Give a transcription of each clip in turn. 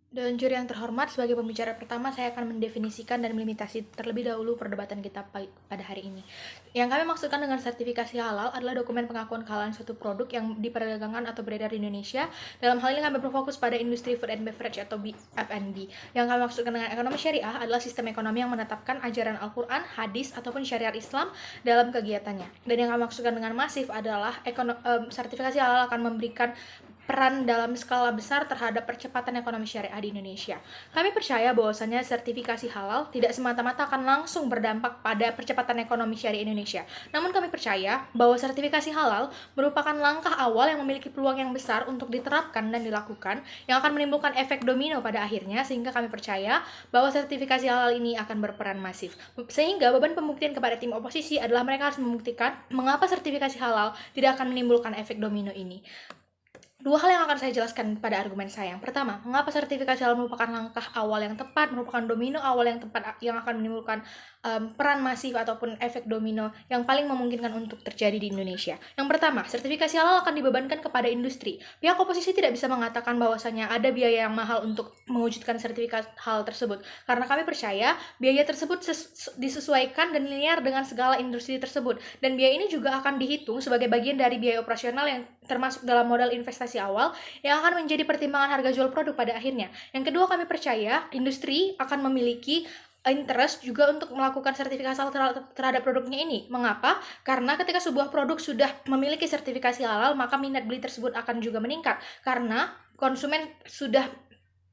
Dan juri yang terhormat, sebagai pembicara pertama, saya akan mendefinisikan dan melimitasi terlebih dahulu perdebatan kita pada hari ini. Yang kami maksudkan dengan sertifikasi halal adalah dokumen pengakuan kehalalan suatu produk yang diperdagangkan atau beredar di Indonesia. Dalam hal ini kami berfokus pada industri food and beverage atau F&B. Yang kami maksudkan dengan ekonomi syariah adalah sistem ekonomi yang menetapkan ajaran Al-Quran, hadis, ataupun syariat Islam dalam kegiatannya. Dan yang kami maksudkan dengan masif adalah sertifikasi halal akan memberikan peran dalam skala besar terhadap percepatan ekonomi syariah di Indonesia. Kami percaya bahwasanya sertifikasi halal tidak semata-mata akan langsung berdampak pada percepatan ekonomi syariah Indonesia. Namun kami percaya bahwa sertifikasi halal merupakan langkah awal yang memiliki peluang yang besar untuk diterapkan dan dilakukan, yang akan menimbulkan efek domino pada akhirnya, sehingga kami percaya bahwa sertifikasi halal ini akan berperan masif. Sehingga beban pembuktian kepada tim oposisi adalah mereka harus membuktikan mengapa sertifikasi halal tidak akan menimbulkan efek domino ini. Dua hal yang akan saya jelaskan pada argumen saya. Yang pertama, mengapa sertifikasi halal merupakan langkah awal yang tepat, merupakan domino awal yang tepat yang akan menimbulkan peran masif ataupun efek domino yang paling memungkinkan untuk terjadi di Indonesia. Yang pertama, sertifikasi halal akan dibebankan kepada industri. Pihak oposisi tidak bisa mengatakan bahwasanya ada biaya yang mahal untuk mewujudkan sertifikat halal tersebut, karena kami percaya biaya tersebut disesuaikan dan linear dengan segala industri tersebut, dan biaya ini juga akan dihitung sebagai bagian dari biaya operasional yang termasuk dalam modal investasi awal yang akan menjadi pertimbangan harga jual produk pada akhirnya. Yang kedua, kami percaya industri akan memiliki interest juga untuk melakukan sertifikasi halal terhadap produknya ini. Mengapa? Karena ketika sebuah produk sudah memiliki sertifikasi halal, maka minat beli tersebut akan juga meningkat karena konsumen sudah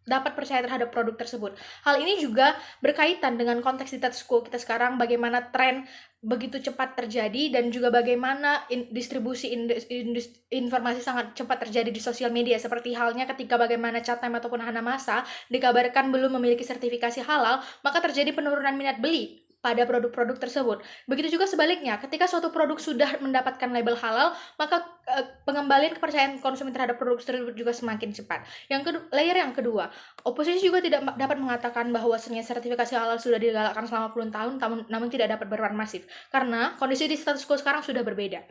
dapat percaya terhadap produk tersebut. Hal ini juga berkaitan dengan konteks di status quo kita sekarang, bagaimana tren begitu cepat terjadi dan juga bagaimana distribusi informasi sangat cepat terjadi di sosial media, seperti halnya ketika bagaimana Chatime ataupun Hanamasa dikabarkan belum memiliki sertifikasi halal, maka terjadi penurunan minat beli pada produk-produk tersebut. Begitu juga sebaliknya, ketika suatu produk sudah mendapatkan label halal, maka pengembalian kepercayaan konsumen terhadap produk tersebut juga semakin cepat. Layer yang kedua, oposisi juga tidak dapat mengatakan bahwasanya sertifikasi halal sudah digalakkan selama puluhan tahun, namun tidak dapat berperan masif. Karena kondisi di status quo sekarang sudah berbeda.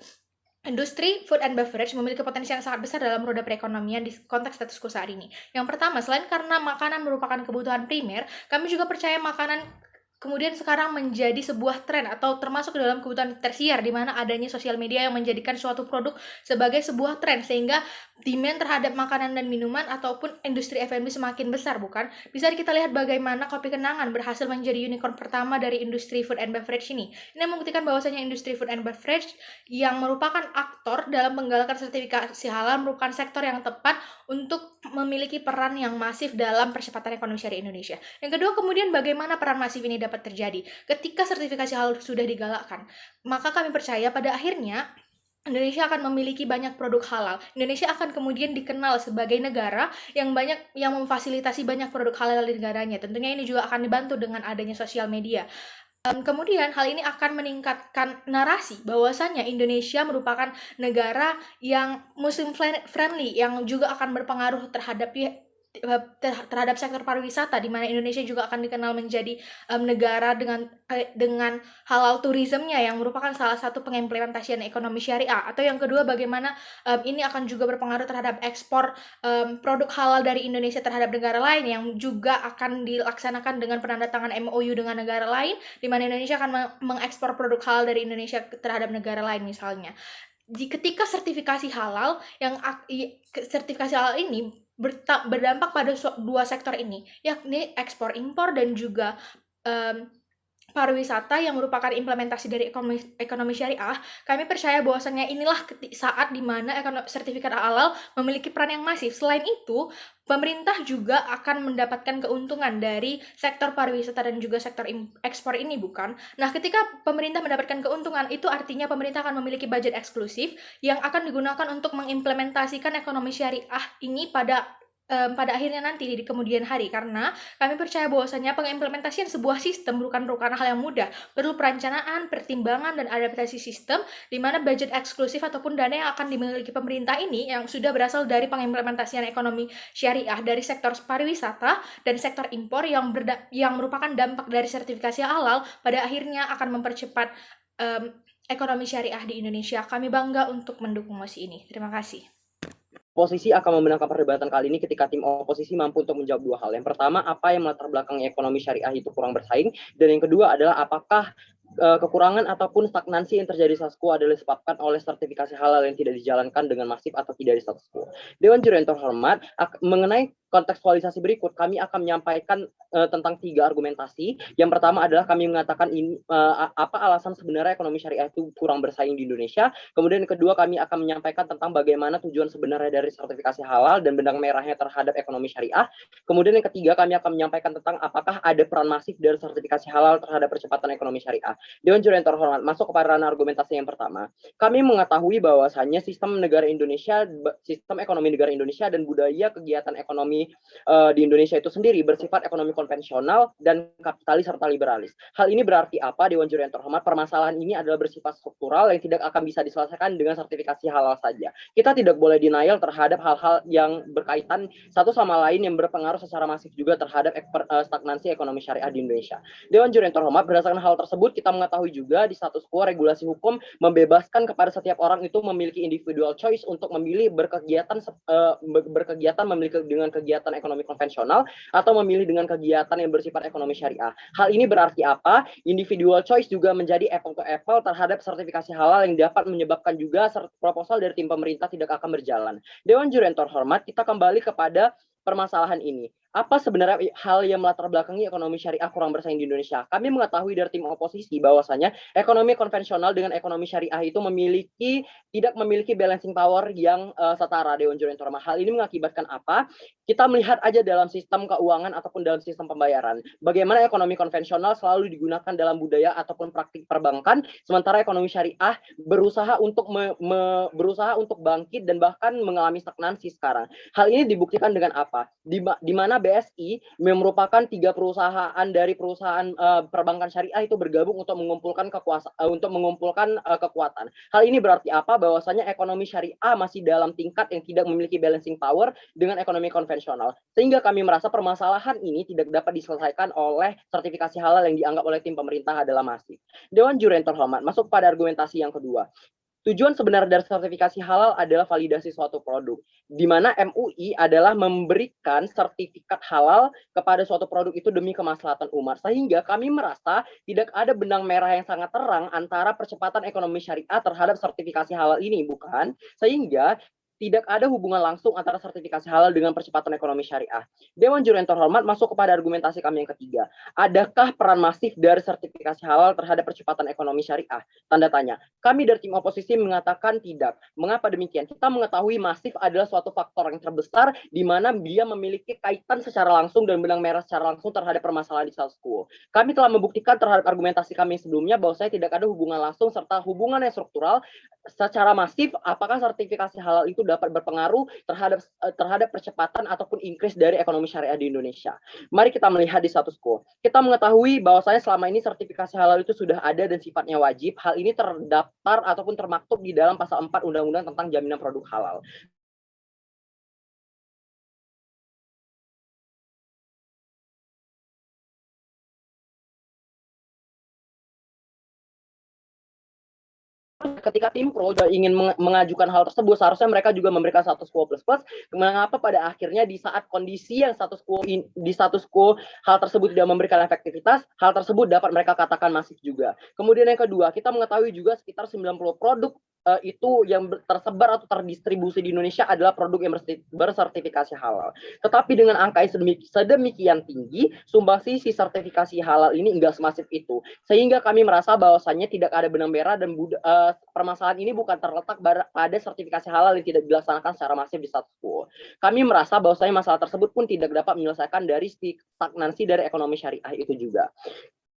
Industri food and beverage memiliki potensi yang sangat besar dalam roda perekonomian di konteks status quo saat ini. Yang pertama, selain karena makanan merupakan kebutuhan primer, kami juga percaya makanan kemudian sekarang menjadi sebuah tren atau termasuk dalam kebutuhan tersier, di mana adanya sosial media yang menjadikan suatu produk sebagai sebuah tren, sehingga demand terhadap makanan dan minuman ataupun industri F&B semakin besar, bukan? Bisa kita lihat bagaimana Kopi Kenangan berhasil menjadi unicorn pertama dari industri food and beverage ini. Ini membuktikan bahwasanya industri food and beverage yang merupakan aktor dalam menggalakan sertifikasi halal merupakan sektor yang tepat untuk memiliki peran yang masif dalam percepatan ekonomi syariah Indonesia. Yang kedua, kemudian bagaimana peran masif ini dapat terjadi ketika sertifikasi halal sudah digalakkan. Maka kami percaya pada akhirnya Indonesia akan memiliki banyak produk halal. Indonesia akan kemudian dikenal sebagai negara yang memfasilitasi banyak produk halal di negaranya. Tentunya ini juga akan dibantu dengan adanya sosial media. Kemudian hal ini akan meningkatkan narasi bahwasanya Indonesia merupakan negara yang Muslim friendly, yang juga akan berpengaruh terhadap sektor pariwisata, di mana Indonesia juga akan dikenal menjadi negara dengan halal tourismnya yang merupakan salah satu pengimplementasian ekonomi syariah. Atau yang kedua, bagaimana ini akan juga berpengaruh terhadap ekspor produk halal dari Indonesia terhadap negara lain, yang juga akan dilaksanakan dengan penandatangan MOU dengan negara lain, di mana Indonesia akan mengekspor produk halal dari Indonesia terhadap negara lain misalnya. Ketika sertifikasi halal ini berdampak pada dua sektor ini, yakni ekspor impor dan juga pariwisata yang merupakan implementasi dari ekonomi syariah, kami percaya bahwasannya inilah saat di mana sertifikat halal memiliki peran yang masif. Selain itu, pemerintah juga akan mendapatkan keuntungan dari sektor pariwisata dan juga sektor ekspor ini, bukan? Nah, ketika pemerintah mendapatkan keuntungan, itu artinya pemerintah akan memiliki budget eksklusif yang akan digunakan untuk mengimplementasikan ekonomi syariah ini pada akhirnya nanti di kemudian hari, karena kami percaya bahwasanya pengimplementasian sebuah sistem merupakan hal yang mudah, perlu perencanaan, pertimbangan, dan adaptasi sistem, di mana budget eksklusif ataupun dana yang akan dimiliki pemerintah ini yang sudah berasal dari pengimplementasian ekonomi syariah dari sektor pariwisata dan sektor impor yang merupakan dampak dari sertifikasi halal, pada akhirnya akan mempercepat ekonomi syariah di Indonesia. Kami bangga untuk mendukung mosi ini. Terima kasih. posisi akan memenangkan perdebatan kali ini ketika tim oposisi mampu untuk menjawab dua hal. Yang pertama, apa yang melatar belakang ekonomi syariah itu kurang bersaing, dan yang kedua adalah apakah kekurangan ataupun stagnansi yang terjadi status quo adalah disebabkan oleh sertifikasi halal yang tidak dijalankan dengan masif atau tidak di status quo. Dewan juri yang terhormat, mengenai kontekstualisasi berikut, kami akan menyampaikan tentang 3 argumentasi. Yang pertama adalah kami mengatakan ini apa alasan sebenarnya ekonomi syariah itu kurang bersaing di Indonesia. Kemudian yang kedua, kami akan menyampaikan tentang bagaimana tujuan sebenarnya dari sertifikasi halal dan benang merahnya terhadap ekonomi syariah. Kemudian yang ketiga, kami akan menyampaikan tentang apakah ada peran masif dari sertifikasi halal terhadap percepatan ekonomi syariah. Dewan juri yang terhormat, masuk kepada ranah argumentasi yang pertama. Kami mengetahui bahwasannya sistem negara Indonesia, sistem ekonomi negara Indonesia dan budaya kegiatan ekonomi di Indonesia itu sendiri bersifat ekonomi konvensional dan kapitalis serta liberalis. Hal ini berarti apa, Dewan juri yang terhormat? Permasalahan ini adalah bersifat struktural yang tidak akan bisa diselesaikan dengan sertifikasi halal saja. Kita tidak boleh denial terhadap hal-hal yang berkaitan satu sama lain yang berpengaruh secara masif juga terhadap stagnansi ekonomi syariah di Indonesia. Dewan juri yang terhormat, berdasarkan hal tersebut kita mengetahui juga di status quo regulasi hukum membebaskan kepada setiap orang itu memiliki individual choice untuk memilih berkegiatan memiliki dengan kegiatan ekonomi konvensional atau memilih dengan kegiatan yang bersifat ekonomi syariah. Hal ini berarti apa? Individual choice juga menjadi apple to apple terhadap sertifikasi halal yang dapat menyebabkan juga proposal dari tim pemerintah tidak akan berjalan. Dewan juri yang terhormat, kita kembali kepada permasalahan ini. Apa sebenarnya hal yang melatar belakangi ekonomi syariah kurang bersaing di Indonesia? Kami mengetahui dari tim oposisi bahwasanya ekonomi konvensional dengan ekonomi syariah itu tidak memiliki balancing power yang setara, Dewan juri yang terhormat. Hal ini mengakibatkan apa? Kita melihat aja dalam sistem keuangan ataupun dalam sistem pembayaran. Bagaimana ekonomi konvensional selalu digunakan dalam budaya ataupun praktik perbankan, sementara ekonomi syariah berusaha untuk bangkit dan bahkan mengalami stagnansi sekarang. Hal ini dibuktikan dengan apa? Di mana BSI merupakan 3 perusahaan dari perusahaan perbankan syariah itu bergabung untuk mengumpulkan kekuatan. Hal ini berarti apa? Bahwasanya ekonomi syariah masih dalam tingkat yang tidak memiliki balancing power dengan ekonomi konvensional. Sehingga kami merasa permasalahan ini tidak dapat diselesaikan oleh sertifikasi halal yang dianggap oleh tim pemerintah adalah masif. Dewan juri yang terhormat, masuk pada argumentasi yang kedua. Tujuan sebenarnya dari sertifikasi halal adalah validasi suatu produk, di mana MUI adalah memberikan sertifikat halal kepada suatu produk itu demi kemaslahatan umat. Sehingga kami merasa tidak ada benang merah yang sangat terang antara percepatan ekonomi syariah terhadap sertifikasi halal ini, bukan? Sehingga tidak ada hubungan langsung antara sertifikasi halal dengan percepatan ekonomi syariah. Dewan juri yang terhormat, masuk kepada argumentasi kami yang ketiga. Adakah peran masif dari sertifikasi halal terhadap percepatan ekonomi syariah? Tanda tanya. Kami dari tim oposisi mengatakan tidak. Mengapa demikian? Kita mengetahui masif adalah suatu faktor yang terbesar di mana dia memiliki kaitan secara langsung dan benang merah secara langsung terhadap permasalahan di status quo. Kami telah membuktikan terhadap argumentasi kami sebelumnya bahwa saya tidak ada hubungan langsung serta hubungan yang struktural secara masif apakah sertifikasi halal itu dapat berpengaruh terhadap percepatan ataupun increase dari ekonomi syariah di Indonesia. Mari kita melihat di status quo. Kita mengetahui bahwasanya selama ini sertifikasi halal itu sudah ada dan sifatnya wajib. Hal ini terdaftar ataupun termaktub di dalam pasal 4 Undang-Undang tentang Jaminan Produk Halal. Ketika tim pro ingin mengajukan hal tersebut, seharusnya mereka juga memberikan status quo plus plus. Mengapa pada akhirnya di saat kondisi yang status quo hal tersebut tidak memberikan efektivitas, hal tersebut dapat mereka katakan masif juga. Kemudian yang kedua, kita mengetahui juga sekitar 90 produk itu yang tersebar atau terdistribusi di Indonesia adalah produk yang bersertifikasi halal. Tetapi dengan angka sedemikian tinggi, sumbangsi si sertifikasi halal ini enggak semasif itu. Sehingga kami merasa bahwasannya tidak ada benang merah dan permasalahan ini bukan terletak pada sertifikasi halal yang tidak dilaksanakan secara masif di status quo. Kami merasa bahwasanya masalah tersebut pun tidak dapat menyelesaikan dari stagnansi dari ekonomi syariah itu juga.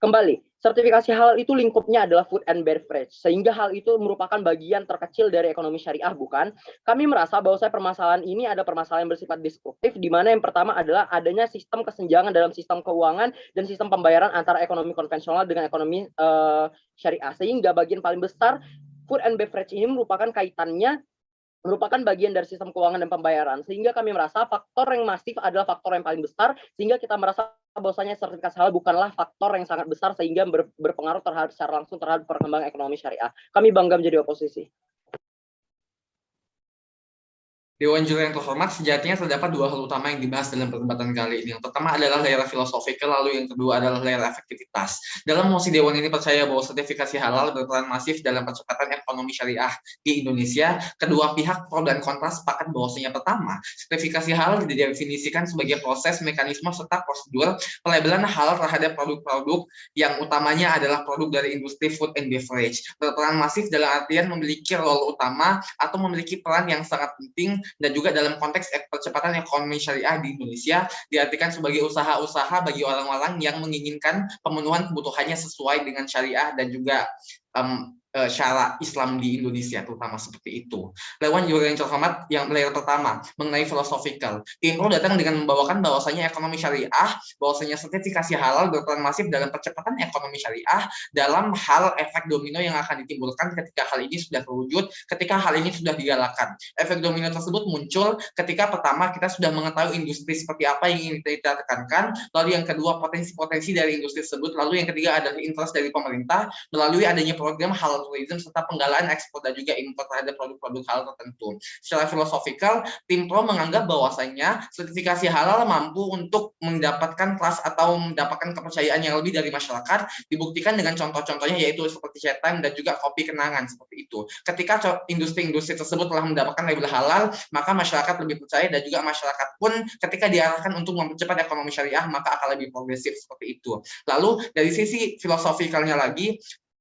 Kembali, sertifikasi halal itu lingkupnya adalah food and beverage, sehingga hal itu merupakan bagian terkecil dari ekonomi syariah, bukan? Kami merasa bahwa permasalahan ini ada permasalahan yang bersifat destruktif, di mana yang pertama adalah adanya sistem kesenjangan dalam sistem keuangan dan sistem pembayaran antara ekonomi konvensional dengan ekonomi syariah, sehingga bagian paling besar food and beverage ini merupakan bagian dari sistem keuangan dan pembayaran, sehingga kami merasa faktor yang masif adalah faktor yang paling besar, sehingga kita merasa bahwasanya sertifikasi halal bukanlah faktor yang sangat besar sehingga berpengaruh secara langsung terhadap perkembangan ekonomi syariah. Kami bangga menjadi oposisi. Dewan Juri yang terhormat, sejatinya terdapat dua hal utama yang dibahas dalam perdebatan kali ini. Yang pertama adalah layer filosofikal, lalu yang kedua adalah layer efektivitas. Dalam mosi Dewan ini percaya bahwa sertifikasi halal berperan masif dalam percepatan ekonomi syariah di Indonesia. Kedua pihak pro dan kontra sepakat bahwasanya pertama, sertifikasi halal didefinisikan sebagai proses, mekanisme, serta prosedur pelabelan halal terhadap produk-produk yang utamanya adalah produk dari industri food and beverage. Berperan masif dalam artian memiliki role utama atau memiliki peran yang sangat penting dan juga dalam konteks percepatan ekonomi syariah di Indonesia diartikan sebagai usaha-usaha bagi orang-orang yang menginginkan pemenuhan kebutuhannya sesuai dengan syariah dan juga syara Islam di Indonesia, terutama seperti itu. Lewat Juri yang terhormat, yang layer pertama mengenai filosofikal, Timpro datang dengan membawakan bahwasanya ekonomi syariah, bahwasanya sertifikasi halal berperan masif dalam percepatan ekonomi syariah dalam hal efek domino yang akan ditimbulkan ketika hal ini sudah terwujud, ketika hal ini sudah digalakan. Efek domino tersebut muncul ketika pertama kita sudah mengetahui industri seperti apa yang ingin kita tekankan, lalu yang kedua potensi-potensi dari industri tersebut, lalu yang ketiga adalah interest dari pemerintah melalui adanya program halal tourism serta penggalaan ekspor dan juga impor terhadap produk-produk halal tertentu. Secara filosofikal, tim pro menganggap bahwasanya sertifikasi halal mampu untuk mendapatkan trust atau mendapatkan kepercayaan yang lebih dari masyarakat, dibuktikan dengan contoh-contohnya yaitu seperti chat time dan juga kopi kenangan seperti itu. Ketika industri-industri tersebut telah mendapatkan label halal, maka masyarakat lebih percaya dan juga masyarakat pun ketika diarahkan untuk mempercepat ekonomi syariah maka akan lebih progresif seperti itu. Lalu dari sisi filosofikalnya lagi,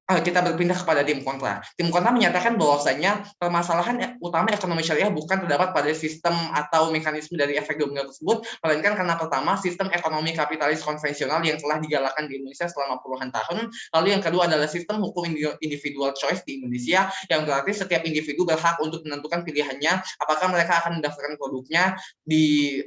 kita berpindah kepada tim kontra. Tim kontra menyatakan bahwasanya permasalahan utama ekonomi syariah bukan terdapat pada sistem atau mekanisme dari efek domino tersebut, melainkan karena pertama sistem ekonomi kapitalis konvensional yang telah digalakkan di Indonesia selama puluhan tahun. Lalu yang kedua adalah sistem hukum individual choice di Indonesia, yang berarti setiap individu berhak untuk menentukan pilihannya apakah mereka akan mendaftarkan produknya di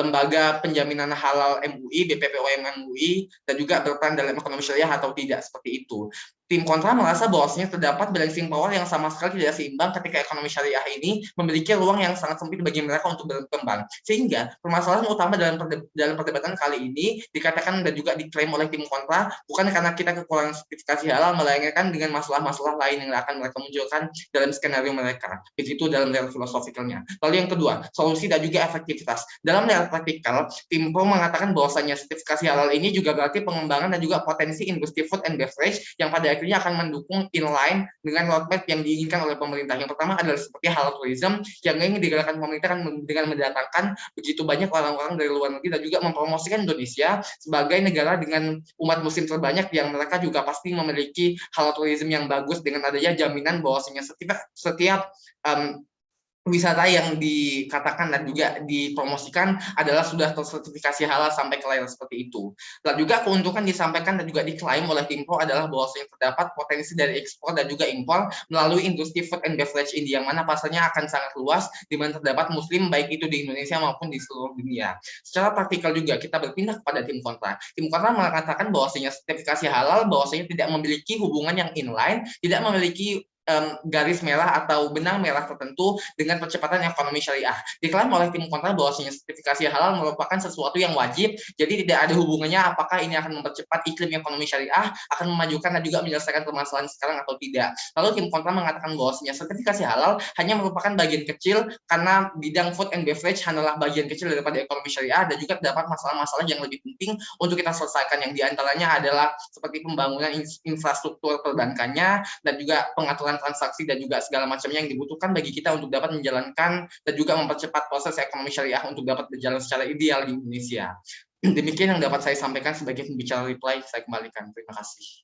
lembaga penjaminan halal MUI, BPPOM MUI, dan juga berperan dalam ekonomi syariah atau tidak, seperti itu. Tim kontra merasa bahwasanya terdapat balancing power yang sama sekali tidak seimbang ketika ekonomi syariah ini memiliki ruang yang sangat sempit bagi mereka untuk berkembang. Sehingga permasalahan utama dalam perdebatan kali ini dikatakan dan juga diklaim oleh tim kontra bukan karena kita kekurangan sertifikasi halal, melainkan dengan masalah-masalah lain yang akan mereka munculkan dalam skenario mereka. Begitu dalam level filosofikalnya. Lalu yang kedua, solusi dan juga efektivitas. Dalam level praktikal, tim pro mengatakan bahwasanya sertifikasi halal ini juga berarti pengembangan dan juga potensi industri food and beverage yang pada akhirnya akan mendukung inline dengan roadmap yang diinginkan oleh pemerintah. Yang pertama adalah seperti halal tourism yang ingin digerakkan pemerintah dengan mendatangkan begitu banyak orang-orang dari luar negeri dan juga mempromosikan Indonesia sebagai negara dengan umat muslim terbanyak yang mereka juga pasti memiliki halal tourism yang bagus dengan adanya jaminan bahwasanya setiap wisata yang dikatakan dan juga dipromosikan adalah sudah tersertifikasi halal sampai ke layer seperti itu. Dan juga keuntungan disampaikan dan juga diklaim oleh tim pro adalah bahwasanya terdapat potensi dari ekspor dan juga impor melalui industri food and beverage ini yang mana pasarnya akan sangat luas di mana terdapat muslim baik itu di Indonesia maupun di seluruh dunia. Secara praktikal juga kita berpindah kepada tim kontra. Tim kontra mengatakan bahwasanya sertifikasi halal bahwasanya tidak memiliki hubungan yang inline, tidak memiliki garis merah atau benang merah tertentu dengan percepatan ekonomi syariah. Diklaim oleh tim kontra bahwasanya sertifikasi halal merupakan sesuatu yang wajib, jadi tidak ada hubungannya apakah ini akan mempercepat iklim ekonomi syariah, akan memajukan dan juga menyelesaikan permasalahan sekarang atau tidak. Lalu tim kontra mengatakan bahwasanya sertifikasi halal hanya merupakan bagian kecil karena bidang food and beverage hanyalah bagian kecil daripada ekonomi syariah dan juga terdapat masalah-masalah yang lebih penting untuk kita selesaikan yang diantaranya adalah seperti pembangunan infrastruktur perbankannya dan juga pengaturan transaksi dan juga segala macamnya yang dibutuhkan bagi kita untuk dapat menjalankan dan juga mempercepat proses ekonomi syariah untuk dapat berjalan secara ideal di Indonesia. Demikian yang dapat saya sampaikan sebagai pembicara reply. Saya kembalikan. Terima kasih.